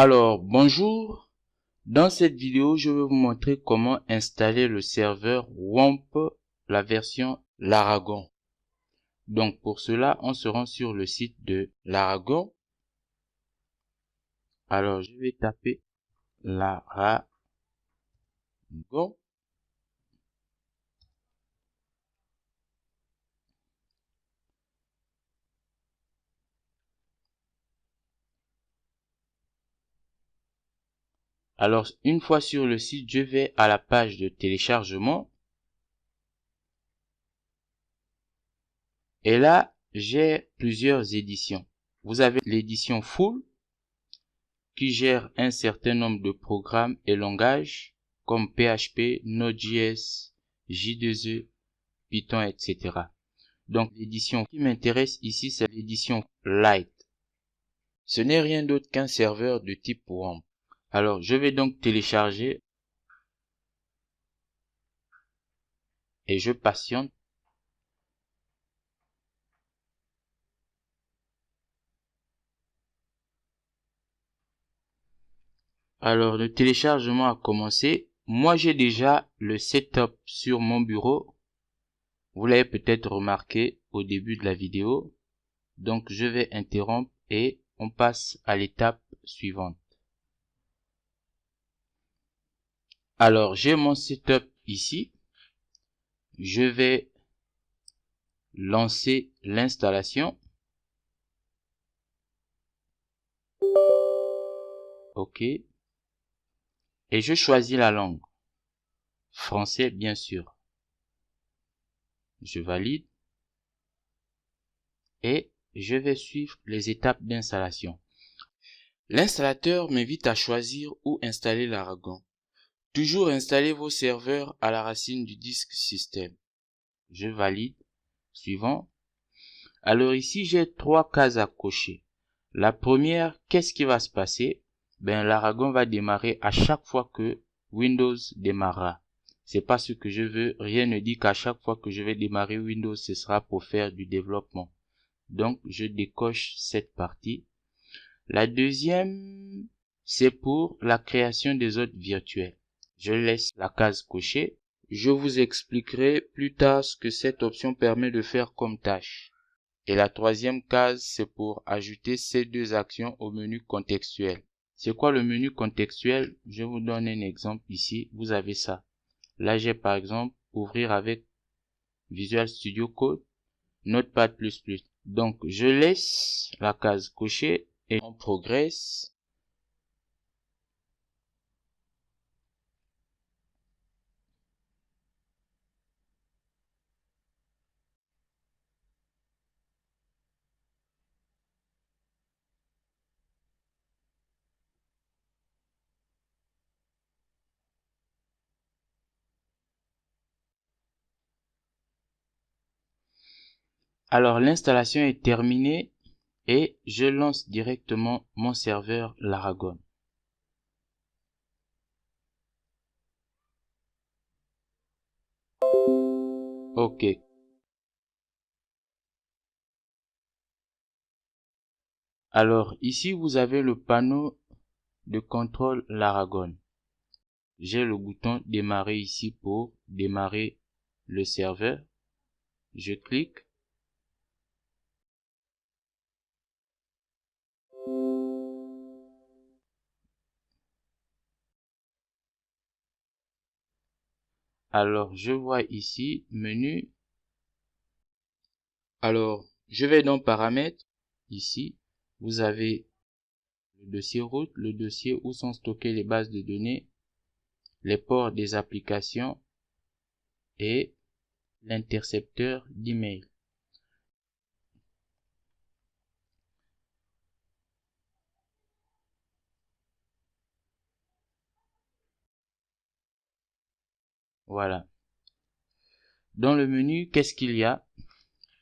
Alors, bonjour. Dans cette vidéo, je vais vous montrer comment installer le serveur WAMP, la version Laragon. Donc, pour cela, on se rend sur le site de Laragon. Alors, je vais taper Laragon. Alors, une fois sur le site, je vais à la page de téléchargement. Et là, j'ai plusieurs éditions. Vous avez l'édition full qui gère un certain nombre de programmes et langages comme PHP, Node.js, J2E, Python, etc. Donc, l'édition qui m'intéresse ici, c'est l'édition Lite. Ce n'est rien d'autre qu'un serveur de type WAMP. Alors, je vais donc télécharger et je patiente. Alors, le téléchargement a commencé. Moi, j'ai déjà le setup sur mon bureau. Vous l'avez peut-être remarqué au début de la vidéo. Donc, je vais interrompre et on passe à l'étape suivante. Alors, j'ai mon setup ici. Je vais lancer l'installation. OK. Et je choisis la langue. Français, bien sûr. Je valide. Et je vais suivre les étapes d'installation. L'installateur m'invite à choisir où installer Laragon. Toujours installer vos serveurs à la racine du disque système. Je valide. Suivant. Alors ici, j'ai 3 cases à cocher. La première, qu'est-ce qui va se passer? Laragon va démarrer à chaque fois que Windows démarrera. C'est pas ce que je veux. Rien ne dit qu'à chaque fois que je vais démarrer Windows, ce sera pour faire du développement. Donc, je décoche cette partie. La deuxième, c'est pour la création des hôtes virtuels. Je laisse la case cochée. Je vous expliquerai plus tard ce que cette option permet de faire comme tâche. Et la troisième case, c'est pour ajouter ces deux actions au menu contextuel. C'est quoi le menu contextuel? Je vous donne un exemple ici. Vous avez ça. Là, j'ai par exemple ouvrir avec Visual Studio Code, Notepad++. Donc, je laisse la case cochée et on progresse. Alors, l'installation est terminée et je lance directement mon serveur Laragon. OK. Alors, ici, vous avez le panneau de contrôle Laragon. J'ai le bouton démarrer ici pour démarrer le serveur. Je clique. Alors, je vois ici menu. Alors, je vais dans paramètres. Ici, vous avez le dossier route, le dossier où sont stockées les bases de données, les ports des applications et l'intercepteur d'email. Voilà. Dans le menu, qu'est-ce qu'il y a?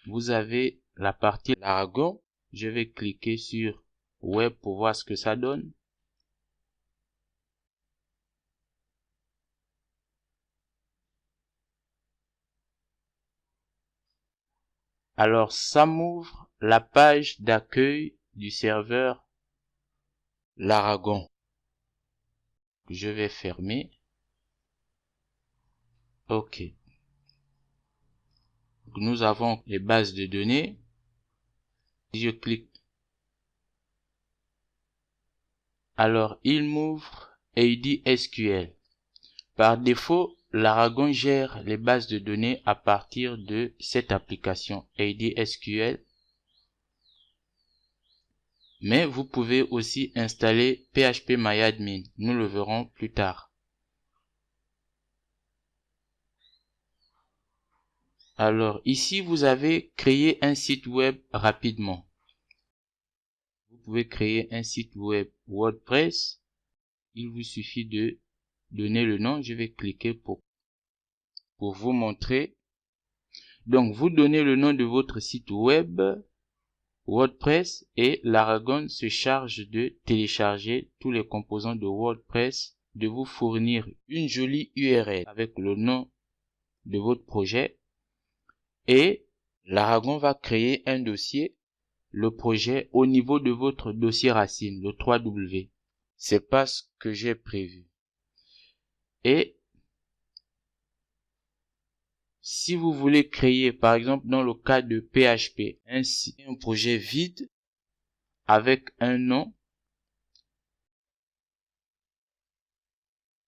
Vous avez la partie Laragon. Je vais cliquer sur Web pour voir ce que ça donne. Alors, ça m'ouvre la page d'accueil du serveur l'Aragon. Je vais fermer. OK. Nous avons les bases de données. Si je clique, alors il m'ouvre AD-SQL. Par défaut, l'Aragon gère les bases de données à partir de cette application AD-SQL. Mais vous pouvez aussi installer PHP-MyAdmin. Nous le verrons plus tard. Alors ici, vous avez créé un site web rapidement. Vous pouvez créer un site web WordPress. Il vous suffit de donner le nom. Je vais cliquer pour vous montrer. Donc, vous donnez le nom de votre site web WordPress et l'Aragon se charge de télécharger tous les composants de WordPress, de vous fournir une jolie URL avec le nom de votre projet et l'Aragon va créer un dossier, le projet au niveau de votre dossier racine, le 3W. C'est pas ce que j'ai prévu. Et si vous voulez créer, par exemple, dans le cas de PHP, un projet vide avec un nom,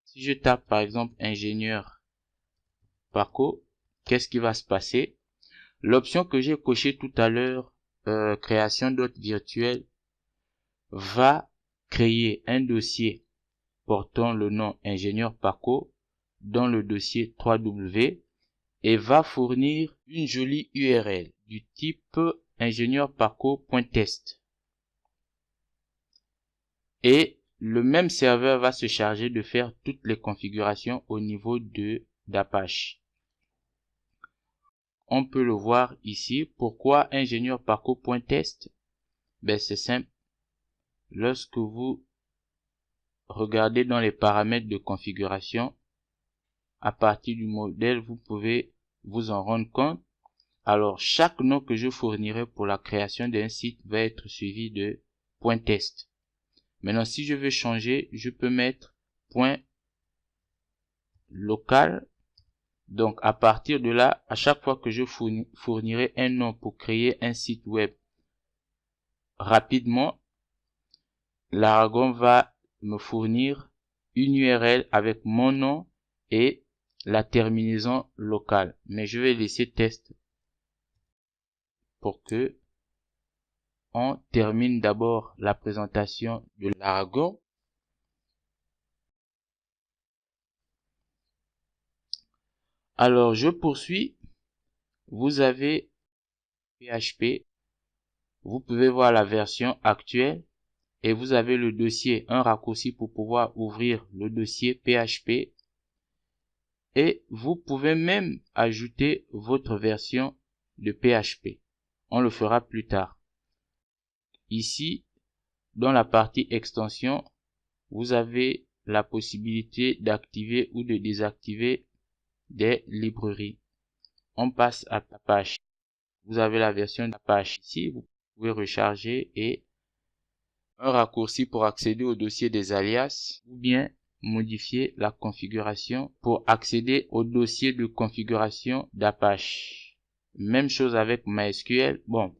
si je tape par exemple ingénieur Paco, qu'est-ce qui va se passer? L'option que j'ai cochée tout à l'heure, création d'hôte virtuel, va créer un dossier portant le nom ingénieur Paco dans le dossier 3W et va fournir une jolie URL du type ingénieurpaco.test. Et le même serveur va se charger de faire toutes les configurations au niveau d'Apache. On peut le voir ici. Pourquoi ingénieurpaco.test? Ben, c'est simple. Lorsque vous regardez dans les paramètres de configuration, à partir du modèle, vous pouvez vous en rendre compte. Alors, chaque nom que je fournirai pour la création d'un site va être suivi de .test. Maintenant, si je veux changer, je peux mettre .local. Donc, à partir de là, à chaque fois que je fournirai un nom pour créer un site web rapidement, l'Aragon va me fournir une URL avec mon nom et la terminaison locale. Mais je vais laisser test pour que on termine d'abord la présentation de l'Aragon. Alors, je poursuis. Vous avez PHP. Vous pouvez voir la version actuelle et vous avez le dossier, un raccourci pour pouvoir ouvrir le dossier PHP. Et vous pouvez même ajouter votre version de PHP. On le fera plus tard. Ici, dans la partie extension, vous avez la possibilité d'activer ou de désactiver des librairies. On passe à Apache. Vous avez la version d'Apache ici. Vous pouvez recharger et un raccourci pour accéder au dossier des alias ou bien modifier la configuration pour accéder au dossier de configuration d'Apache. Même chose avec MySQL. Bon,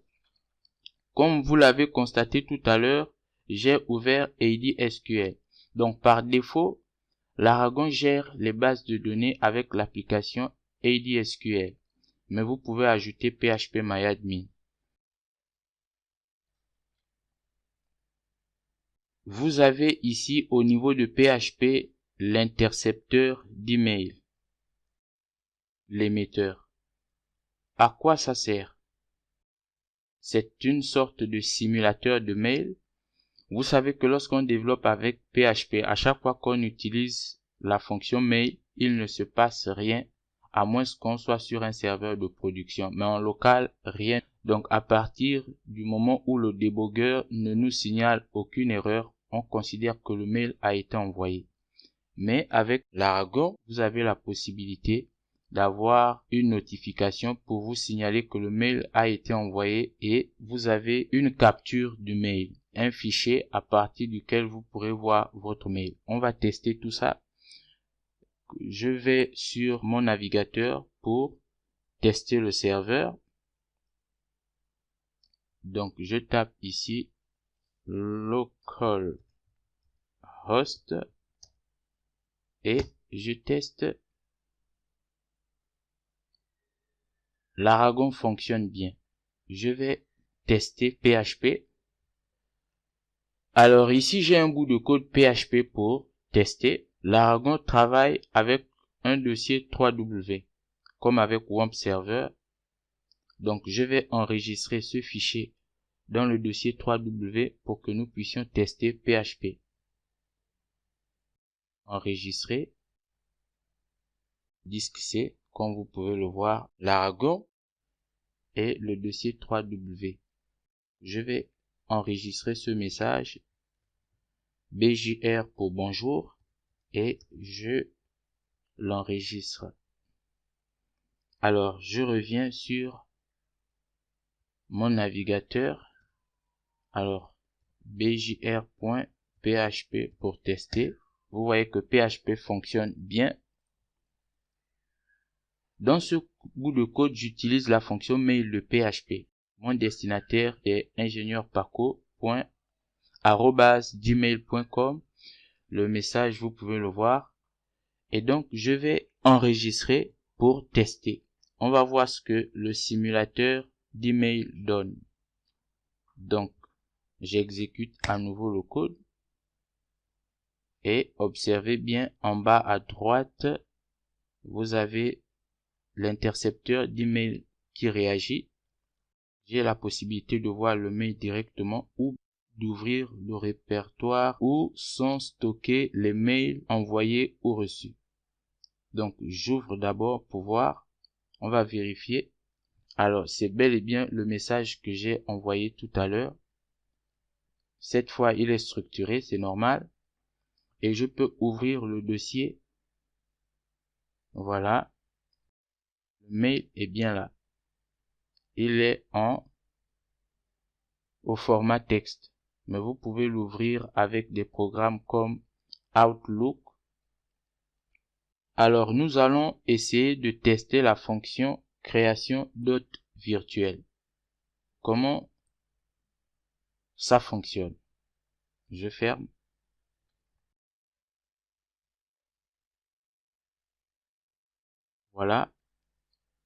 comme vous l'avez constaté tout à l'heure, j'ai ouvert AD-SQL. Donc, par défaut, l'Aragon gère les bases de données avec l'application AD-SQL. Mais vous pouvez ajouter PHP-MyAdmin. Vous avez ici au niveau de PHP l'intercepteur d'email, l'émetteur. À quoi ça sert? C'est une sorte de simulateur de mail. Vous savez que lorsqu'on développe avec PHP, à chaque fois qu'on utilise la fonction mail, il ne se passe rien à moins qu'on soit sur un serveur de production. Mais en local, rien. Donc à partir du moment où le débogueur ne nous signale aucune erreur, on considère que le mail a été envoyé. Mais avec l'Aragon, vous avez la possibilité d'avoir une notification pour vous signaler que le mail a été envoyé et vous avez une capture du mail. un fichier à partir duquel vous pourrez voir votre mail. On va tester tout ça. Je vais sur mon navigateur pour tester le serveur. Donc, je tape ici localhost et je teste. L'Aragon fonctionne bien. Je vais tester PHP. Alors ici, j'ai un bout de code PHP pour tester. L'Aragon travaille avec un dossier 3W, comme avec WAMP Server. Donc, je vais enregistrer ce fichier dans le dossier 3W pour que nous puissions tester PHP. Enregistrer. Disque C, comme vous pouvez le voir, l'Aragon et le dossier 3W. Je vais enregistrer ce message BJR pour bonjour et je l'enregistre. Alors, je reviens sur mon navigateur. Alors, bjr.php pour tester. Vous voyez que PHP fonctionne bien. Dans ce bout de code, j'utilise la fonction mail de PHP. Mon destinataire est ingénieurparco@gmail.com. Le message, vous pouvez le voir. Et donc, je vais enregistrer pour tester. On va voir ce que le simulateur d'email donne. Donc, j'exécute à nouveau le code. Et observez bien en bas à droite, vous avez l'intercepteur d'email qui réagit. J'ai la possibilité de voir le mail directement ou d'ouvrir le répertoire où sont stockés les mails envoyés ou reçus. Donc, j'ouvre d'abord pour voir. On va vérifier. Alors, c'est bel et bien le message que j'ai envoyé tout à l'heure. Cette fois, il est structuré, c'est normal. Et je peux ouvrir le dossier. Voilà. Le mail est bien là. Il est au format texte. Mais vous pouvez l'ouvrir avec des programmes comme Outlook. Alors, nous allons essayer de tester la fonction création d'hôte virtuel. Comment ça fonctionne? Je ferme. Voilà.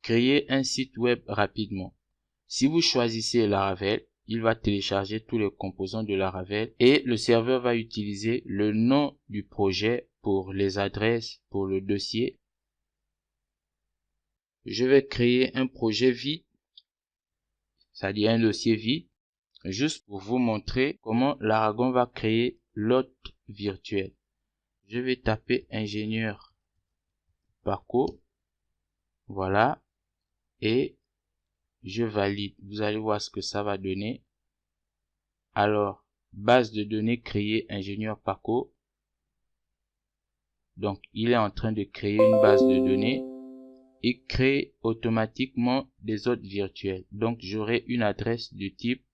Créer un site web rapidement. Si vous choisissez Laravel, il va télécharger tous les composants de Laravel et le serveur va utiliser le nom du projet pour les adresses, pour le dossier. Je vais créer un projet vide, c'est-à-dire un dossier vide, juste pour vous montrer comment l'Aragon va créer l'hôte virtuel. Je vais taper ingénieur Parco, voilà, et je valide. Vous allez voir ce que ça va donner. Alors, base de données créée ingénieur Parco. Donc, il est en train de créer une base de données. Il crée automatiquement des hôtes virtuels. Donc, j'aurai une adresse du type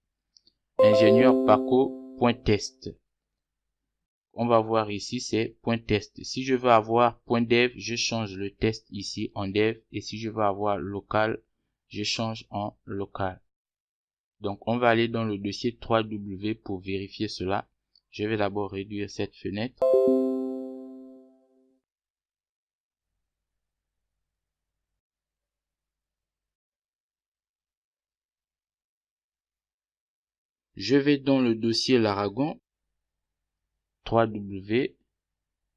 ingénieurparco.test. On va voir ici, c'est .test. Si je veux avoir .dev, je change le test ici en dev. Et si je veux avoir local, je change en local. Donc, on va aller dans le dossier 3W pour vérifier cela. Je vais d'abord réduire cette fenêtre. Je vais dans le dossier l'Aragon 3W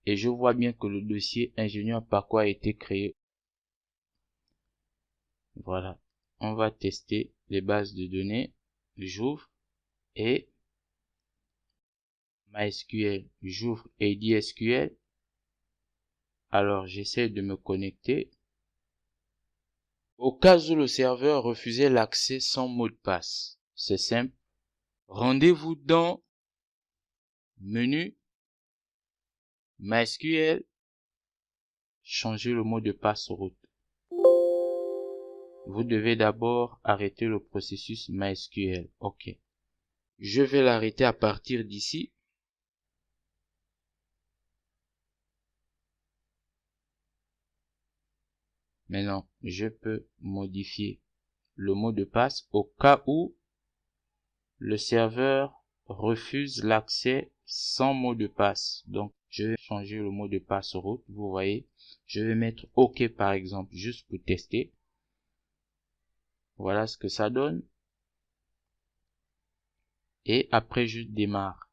et je vois bien que le dossier ingénieur Parco a été créé. Voilà. On va tester les bases de données. J'ouvre et MySQL. J'ouvre ADSQL. Alors, j'essaie de me connecter. Au cas où le serveur refusait l'accès sans mot de passe, c'est simple. Rendez-vous dans Menu, MySQL, changez le mot de passe route. Vous devez d'abord arrêter le processus MySQL. OK. Je vais l'arrêter à partir d'ici. Maintenant, je peux modifier le mot de passe au cas où le serveur refuse l'accès sans mot de passe. Donc, je vais changer le mot de passe route. Vous voyez, je vais mettre OK par exemple, juste pour tester. Voilà ce que ça donne. Et après, je démarre.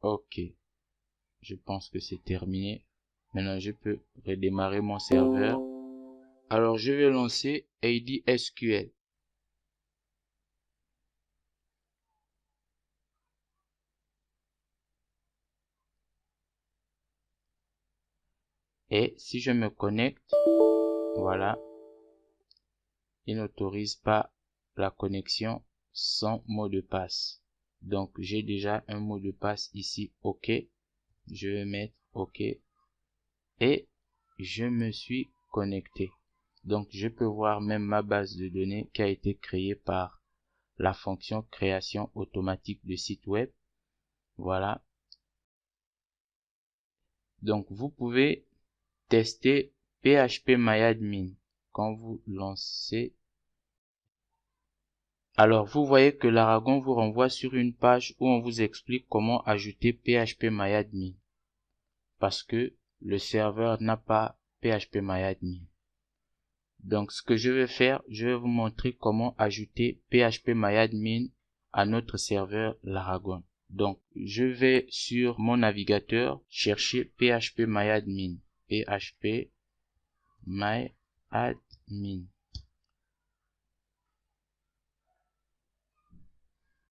OK. Je pense que c'est terminé. Maintenant, je peux redémarrer mon serveur. Alors, je vais lancer AD SQL. Et si je me connecte, voilà, il n'autorise pas la connexion sans mot de passe. Donc, j'ai déjà un mot de passe ici, OK. Je vais mettre OK. Et je me suis connecté. Donc, je peux voir même ma base de données qui a été créée par la fonction création automatique de site web. Voilà. Donc, vous pouvez tester PHPMyAdmin quand vous lancez. Alors, vous voyez que l'Aragon vous renvoie sur une page où on vous explique comment ajouter PHPMyAdmin parce que le serveur n'a pas PHPMyAdmin. Donc, ce que je vais faire, je vais vous montrer comment ajouter PHPMyAdmin à notre serveur Laragon. Donc, je vais sur mon navigateur chercher PHPMyAdmin. PHPMyAdmin.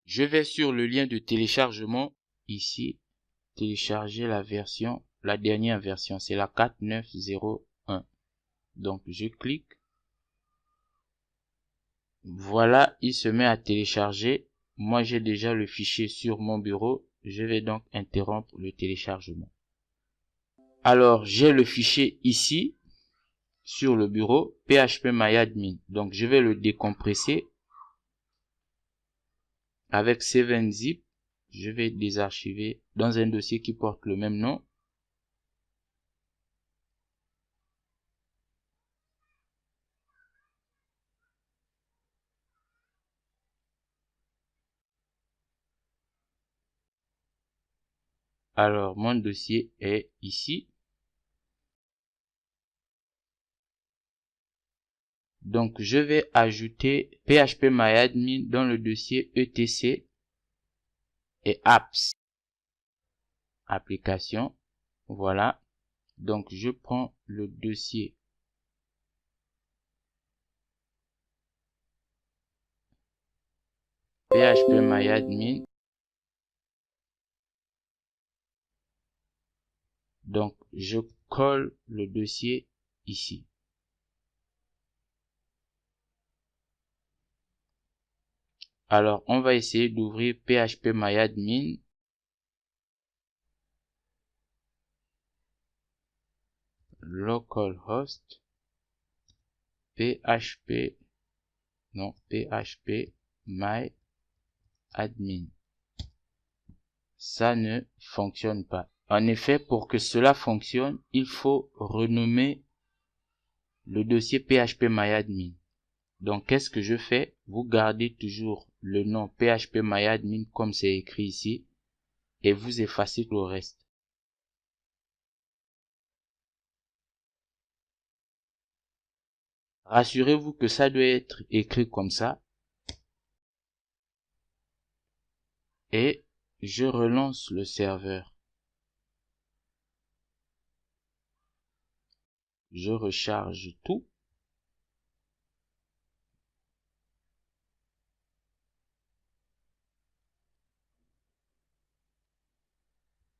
Je vais sur le lien de téléchargement ici, télécharger la version, la dernière version, c'est la 4.9.0.1. Donc, je clique. Voilà, il se met à télécharger. Moi, j'ai déjà le fichier sur mon bureau. Je vais donc interrompre le téléchargement. Alors, j'ai le fichier ici, sur le bureau, PHPMyAdmin. Donc, je vais le décompresser avec 7-zip. Je vais désarchiver dans un dossier qui porte le même nom. Alors, mon dossier est ici. Donc, je vais ajouter PHPMyAdmin dans le dossier etc et apps. Application. Voilà. Donc, je prends le dossier PHPMyAdmin. Donc, je colle le dossier ici. Alors, on va essayer d'ouvrir PHPMyAdmin. Localhost. PHPMyAdmin. Ça ne fonctionne pas. En effet, pour que cela fonctionne, il faut renommer le dossier PHPMyAdmin. Donc, qu'est-ce que je fais? Vous gardez toujours le nom PHPMyAdmin comme c'est écrit ici et vous effacez tout le reste. Rassurez-vous que ça doit être écrit comme ça. Et je relance le serveur. Je recharge tout.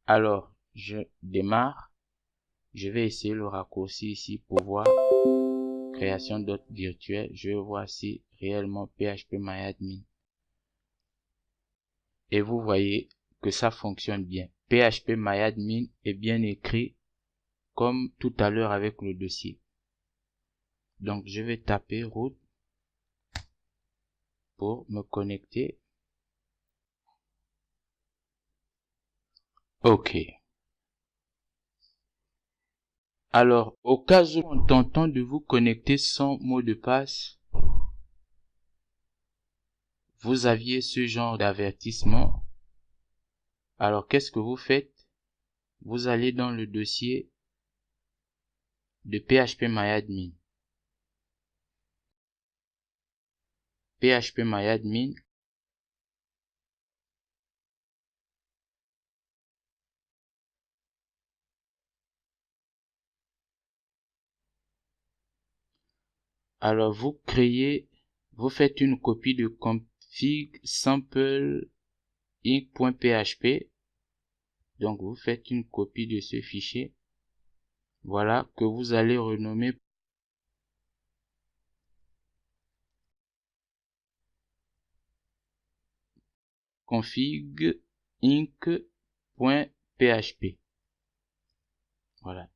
Alors, je démarre. Je vais essayer le raccourci ici pour voir création d'hôte virtuel. Je vais voir si réellement PHPMyAdmin. Et vous voyez que ça fonctionne bien. PHPMyAdmin est bien écrit comme tout à l'heure avec le dossier. Donc, je vais taper root pour me connecter. OK. Alors, au cas où on tente de vous connecter sans mot de passe, vous aviez ce genre d'avertissement. Alors, qu'est-ce que vous faites? Vous allez dans le dossier de phpMyAdmin. phpMyAdmin. Alors, vous faites une copie de config sample inc.php. Donc, vous faites une copie de ce fichier. Voilà, que vous allez renommer config inc.php. Voilà.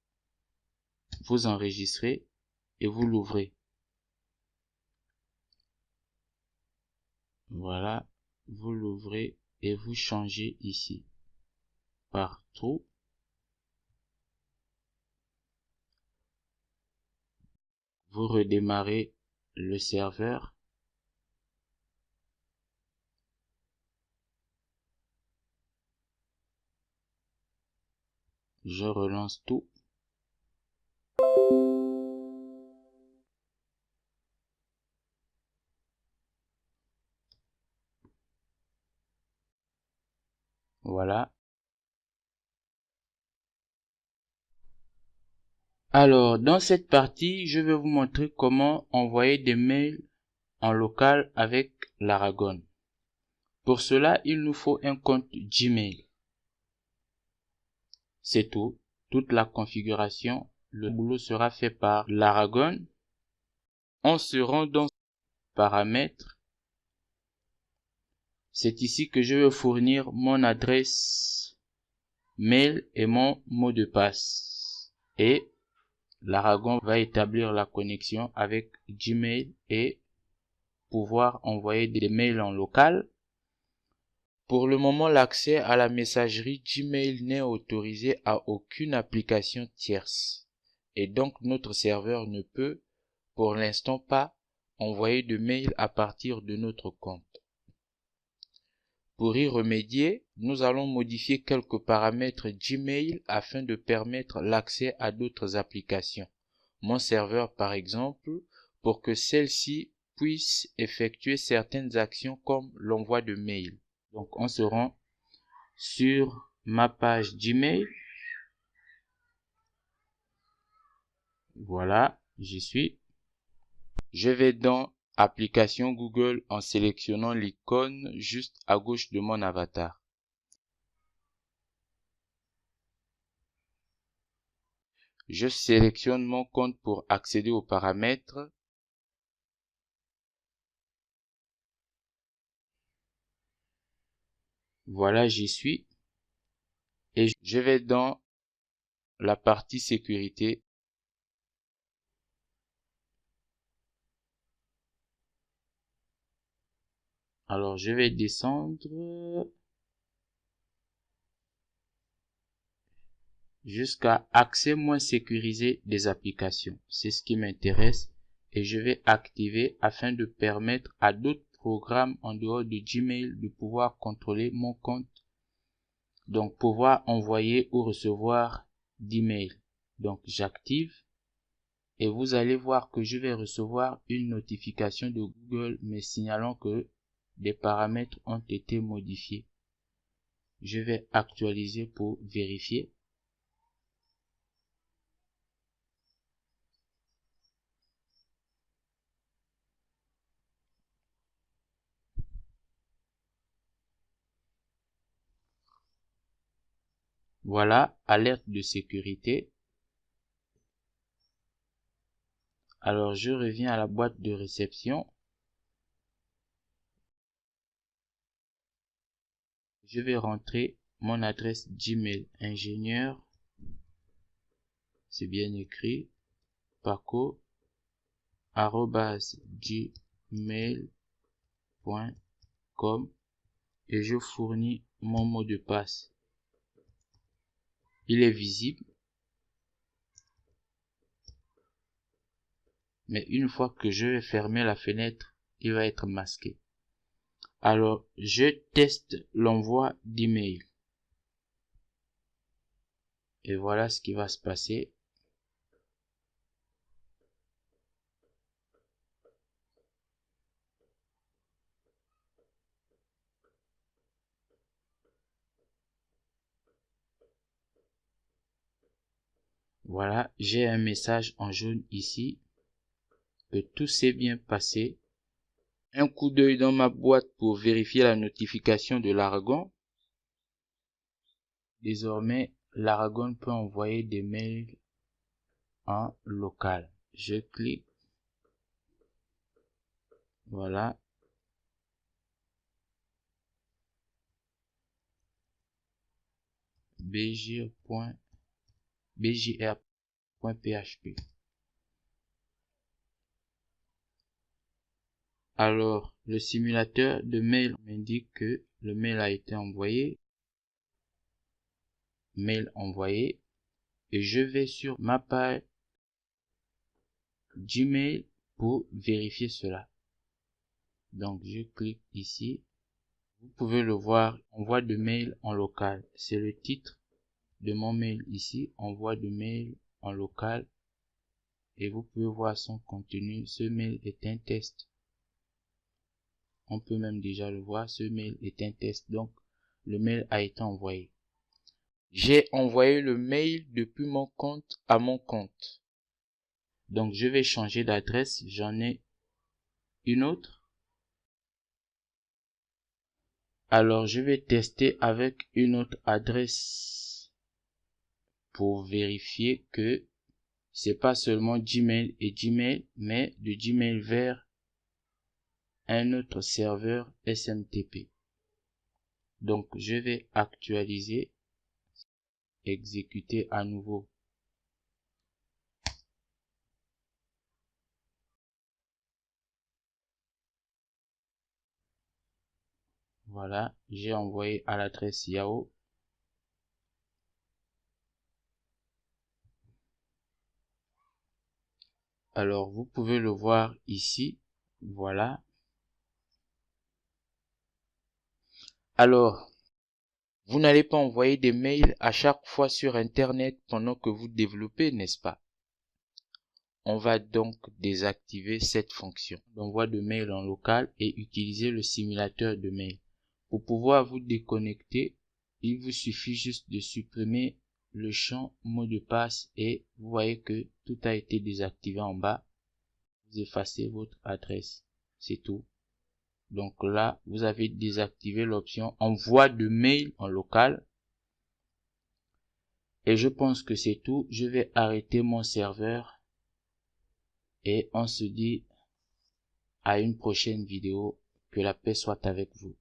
Vous enregistrez et vous l'ouvrez. Voilà. Vous l'ouvrez et vous changez ici par true. Vous redémarrez le serveur. Je relance tout. Voilà. Alors, dans cette partie, je vais vous montrer comment envoyer des mails en local avec l'Aragon. Pour cela, il nous faut un compte Gmail. C'est tout. Toute la configuration, le boulot sera fait par l'Aragon. On se rend dans paramètres. C'est ici que je vais fournir mon adresse mail et mon mot de passe. Et l'Aragon va établir la connexion avec Gmail et pouvoir envoyer des mails en local. Pour le moment, l'accès à la messagerie Gmail n'est autorisé à aucune application tierce. Et donc, notre serveur ne peut, pour l'instant, pas envoyer de mail à partir de notre compte. Pour y remédier, nous allons modifier quelques paramètres Gmail afin de permettre l'accès à d'autres applications. Mon serveur, par exemple, pour que celle-ci puisse effectuer certaines actions comme l'envoi de mails. Donc, on se rend sur ma page Gmail. Voilà, j'y suis. Je vais dans Application Google en sélectionnant l'icône juste à gauche de mon avatar. Je sélectionne mon compte pour accéder aux paramètres. Voilà, j'y suis. Et je vais dans la partie sécurité. Alors, je vais descendre jusqu'à accès moins sécurisé des applications. C'est ce qui m'intéresse et je vais activer afin de permettre à d'autres programmes en dehors de Gmail de pouvoir contrôler mon compte. Donc, pouvoir envoyer ou recevoir d'emails. Donc, j'active et vous allez voir que je vais recevoir une notification de Google me signalant que des paramètres ont été modifiés. Je vais actualiser pour vérifier. Voilà, alerte de sécurité. Alors, je reviens à la boîte de réception. Je vais rentrer mon adresse Gmail ingénieur c'est bien écrit, paco@gmail.com et je fournis mon mot de passe. Il est visible. Mais une fois que je vais fermer la fenêtre, il va être masqué. Alors, je teste l'envoi d'email. Et voilà ce qui va se passer. Voilà, j'ai un message en jaune ici, que tout s'est bien passé. Un coup d'œil dans ma boîte pour vérifier la notification de l'Aragon. Désormais, l'Aragon peut envoyer des mails en local. Je clique. Voilà. bgr.php. Alors, le simulateur de mail m'indique que le mail a été envoyé. Mail envoyé. Et je vais sur ma page Gmail pour vérifier cela. Donc, je clique ici. Vous pouvez le voir, envoi de mail en local. C'est le titre de mon mail ici, envoi de mail en local. Et vous pouvez voir son contenu. Ce mail est un test. On peut même déjà le voir. Ce mail est un test. Donc, le mail a été envoyé. J'ai envoyé le mail depuis mon compte à mon compte. Donc, je vais changer d'adresse. J'en ai une autre. Alors, je vais tester avec une autre adresse pour vérifier que c'est pas seulement Gmail et Gmail, mais de Gmail vers un autre serveur SMTP. Donc, je vais actualiser, exécuter à nouveau. Voilà, j'ai envoyé à l'adresse Yahoo. Alors, vous pouvez le voir ici. Voilà. Alors, vous n'allez pas envoyer des mails à chaque fois sur Internet pendant que vous développez, n'est-ce pas? On va donc désactiver cette fonction d'envoi de mail en local et utiliser le simulateur de mail. Pour pouvoir vous déconnecter, il vous suffit juste de supprimer le champ mot de passe et vous voyez que tout a été désactivé en bas. Vous effacez votre adresse. C'est tout. Donc là, vous avez désactivé l'option envoi de mail en local. Et je pense que c'est tout. Je vais arrêter mon serveur. Et on se dit à une prochaine vidéo. Que la paix soit avec vous.